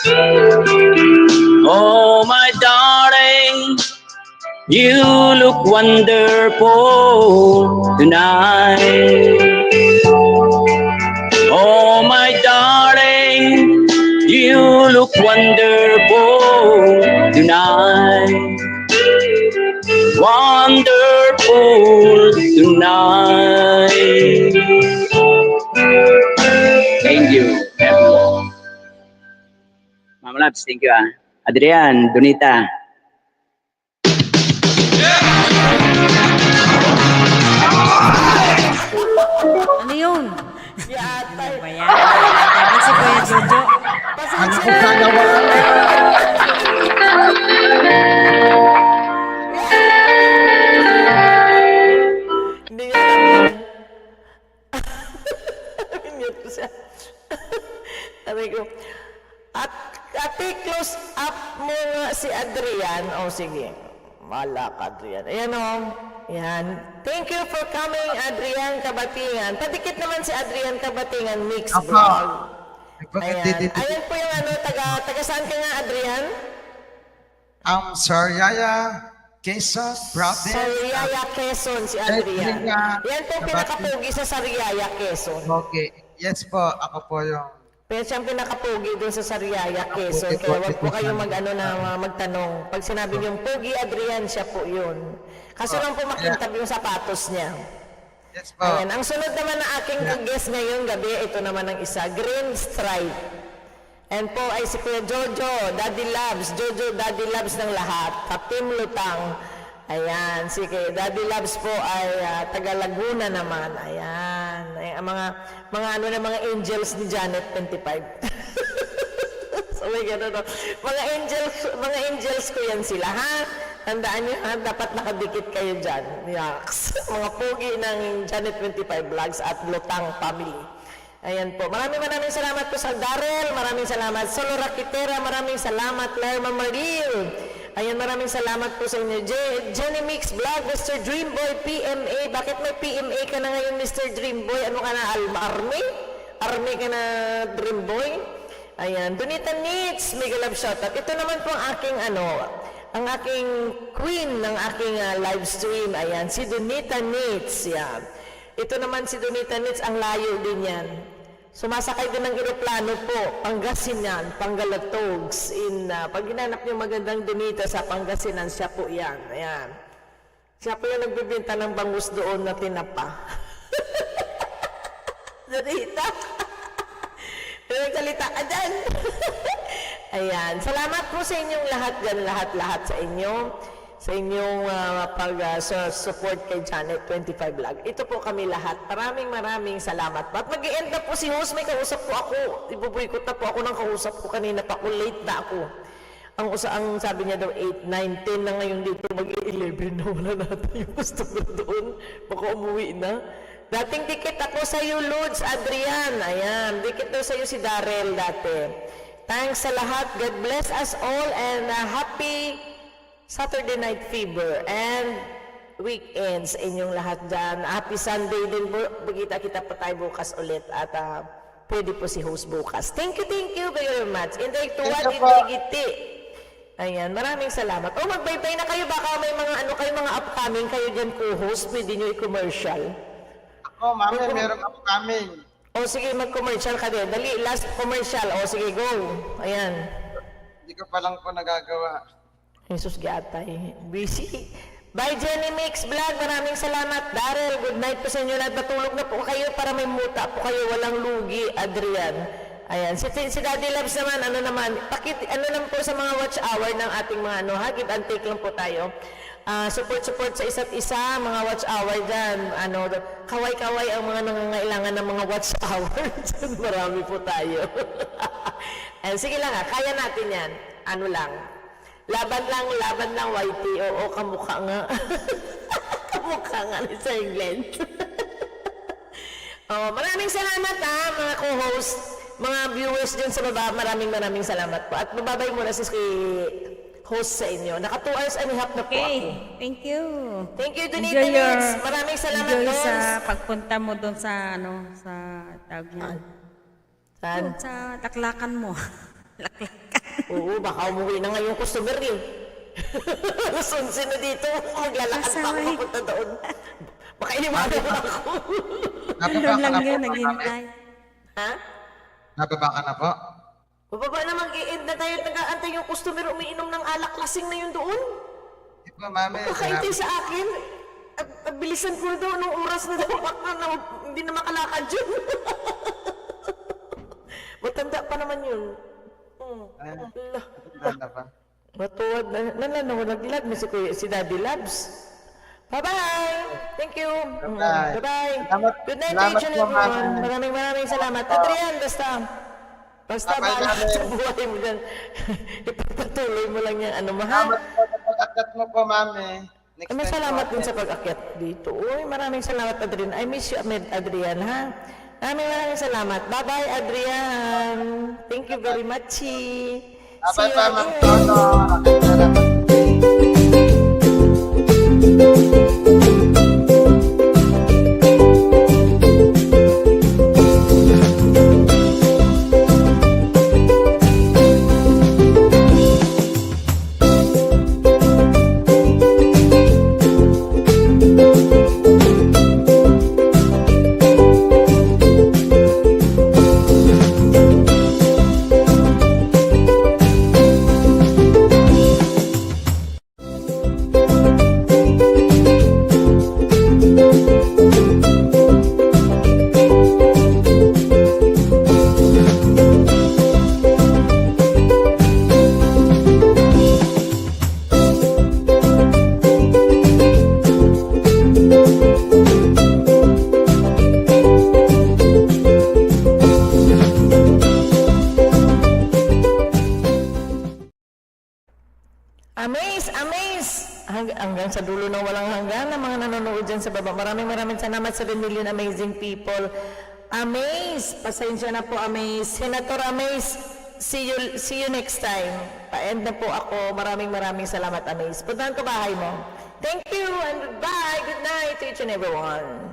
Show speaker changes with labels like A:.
A: Oh, my darling, you look wonderful tonight. Oh, my darling, you look wonderful tonight. Wonderful tonight. Thank you, everyone. Mama Labs, thank you. Adrian, Donita.
B: Ano yun?
C: Yata.
B: Ano ba yan? Tabi si Kuya Jojo.
D: Ano ko gagawa?
C: Hindi niya alam yan. Mute ko siya. Sabi ko, ate, close up mo nga si Adrian. O sige, wala ka, Adrian. Ayan o. Yan. Thank you for coming, Adrian Kabatingan. Padikit naman si Adrian Kabatingan, mix
D: Ako.
C: vlog. Ayan.
D: Nagpapatititi.
C: Ayan po yung ano, taga saan ka nga, Adrian?
D: Sariaya, Quezon, Province.
C: Sariaya, Quezon, si Adrian.
D: Adrian.
C: Yan po pinakapugi sa Sariaya, Quezon.
D: Okay. Yes po, ako po yung...
C: Pero siyang pinakapugi doon sa Sariaya, Quezon.
D: Pugi,
C: Kaya wag po
D: pugi,
C: kayo
D: pugi.
C: magtanong. Pag sinabi niyong Pugi Adrian, siya po yun. Kaso lang po makintab yung sapatos niya.
D: Yes po.
C: Ayan. Ang sunod naman na aking guest ngayong gabi, ito naman ang isa, Green Stripe. And po ay si Kuya Jojo, Daddy Labs, Jojo Daddy Labs ng lahat, Kapim Lutang. Ayan, sige, Daddy Labs po ay taga Laguna naman. Ayan, ay, mga ano na mga angels ni Janet 25. So may ganun, no? Mga angels ko yan sila, ha? Tandaan niyo, ha? Dapat nakadikit kayo dyan. Yaks. Mga pogi ng Janet 25 Vlogs at Lutang Family. Ayan po. Maraming salamat po sa Darrell. Maraming salamat. Solo Rakitera. Maraming salamat. Lerma Maril. Ayan, maraming salamat po sa inyo. Jenny Mix Vlog, Mr. Dreamboy, PMA. Bakit may PMA ka na ngayon, Mr. Dreamboy? Ano ka na, Army? Army ka na, Dreamboy? Ayan, Donita Nits, mega love shoutout. Ito naman po ang aking, ang aking queen ng aking live stream. Ayan, si Donita Nits. Yan. Ito naman si Donita Nits, ang layo din yan. Sumasakay din ng eroplano po, Pangasinan, Pangalatogs. Pag ginanap niyo magandang Donita sa Pangasinan, siya po yan. Ayan. Siya po yung nagbibinta ng bangus doon na tinapa. Donita. Nagsalita ka dyan. Ayan. Salamat po sa inyong lahat dyan, lahat sa inyo. Sa inyong pag-support kay Janet 25 Vlog. Ito po kami lahat. Maraming salamat. At mag-i-end na po si host. May kausap po ako. Ibubuykot na po ako ng kausap ko kanina pa ako. Late na ako. Ang sabi niya daw 8, 9, 10 na ngayon dito. Mag-11 na wala natin yung customer doon. Baka umuwi na. Dating dikit ako sa iyo, Lods, Adrian. Ayan. Dikit daw sa iyo si Darrell dati. Thanks sa lahat. God bless us all and happy Saturday Night Fever and weekends inyong lahat dyan. Happy Sunday din po. Kita pa tayo bukas ulit at pwede po si host bukas. Thank you very much. Inday tuwad, inday giti. Ayan, maraming salamat. Oh, magbaybay na kayo. Baka may mga upcoming kayo dyan co-host. Pwede nyo i-commercial.
D: Ako, mami, meron ako coming.
C: O sige, mag-commercial ka din. Dali, last commercial. O sige, go. Ayan.
D: Hindi ko pa lang po nagagawa.
C: Jesus gatay. Busy. Bye, Jenny Mix Vlog. Maraming salamat. Darrell, good night po sa inyo lahat. Matulog na po kayo para may muta po kayo. Walang lugi, Adrian. Ayan. Si Daddy Loves naman, ano naman po sa mga watch hour ng ating mga give and take lang po tayo. Support sa isa't isa, mga watch hour dyan. Kaway-kaway ang mga nangangailangan ng mga watch hour. Marami po tayo. And sige lang kaya natin yan. Laban lang, YT. Oo, kamukha nga. Kamukha nga ni Sir Glenn. Maraming salamat mga co-host, mga viewers dyan sa baba. Maraming salamat po. At bababay muna si host sa inyo. Naka 2 hours and a half na po ako.
B: Thank you.
C: Thank you, Donita Nits. Maraming salamat,
B: Enjoy
C: Dons.
B: sa pagpunta mo doon sa, sa tawag niya.
C: Saan?
B: Doon sa taklakan mo. Laklakan.
C: Oo, baka umuwi na ngayon customer eh. Sunsin na dito, maglalakad pa ako
B: Pasaway.
C: papunta doon. Baka iniwanan mo ako.
B: Nandun lang
D: po,
B: yun,
D: mami.
B: naghintay.
C: Ha?
D: Nababa ka na po?
C: Bababa na mag-i-end na tayo, nag-aantay yung customer umiinom ng alak, lasing na yun doon.
D: Di po, mami.
C: Kakaintay sa akin. At bilisan ko daw nung oras na daw na hindi na makalakad yun. Matanda pa naman yun. Allah.
D: Ganda pa.
C: Matuwad na naglag na si Daddy Labs. Bye-bye! Thank you!
D: Bye-bye.
C: Bye-bye!
D: Salamat-
C: Good night,
D: salamat
C: each and
D: po,
C: everyone!
D: Mami.
C: Maraming salamat. Adrian, basta
D: Bye-bye,
C: bahala
D: Mami.
C: sa buhay mo dyan. Ipagpatuloy mo lang yan. Ano, mahal?
D: Salamat po sa pag-akyat mo po, mami. Next
C: Ay,
D: time
C: salamat
D: po.
C: din sa pag-akyat dito. Uy, maraming salamat, Adrian. I miss you, Adrian, ha? Maraming salamat. Bye-bye, Adrian. Thank you very much. See you
D: Bye-bye, Ma'am
C: again.
D: Toto.
C: Hanggang sa dulo ng walang hanggan ng mga nanonood dyan sa baba. Maraming salamat sa 10 million amazing people. Amaze! Pasensya na po, Amaze. Senator Amaze, see you next time. Pa-end na po ako. Maraming salamat, Amaze. Puntahan ko bahay mo. Thank you and goodbye. Good night to each and everyone.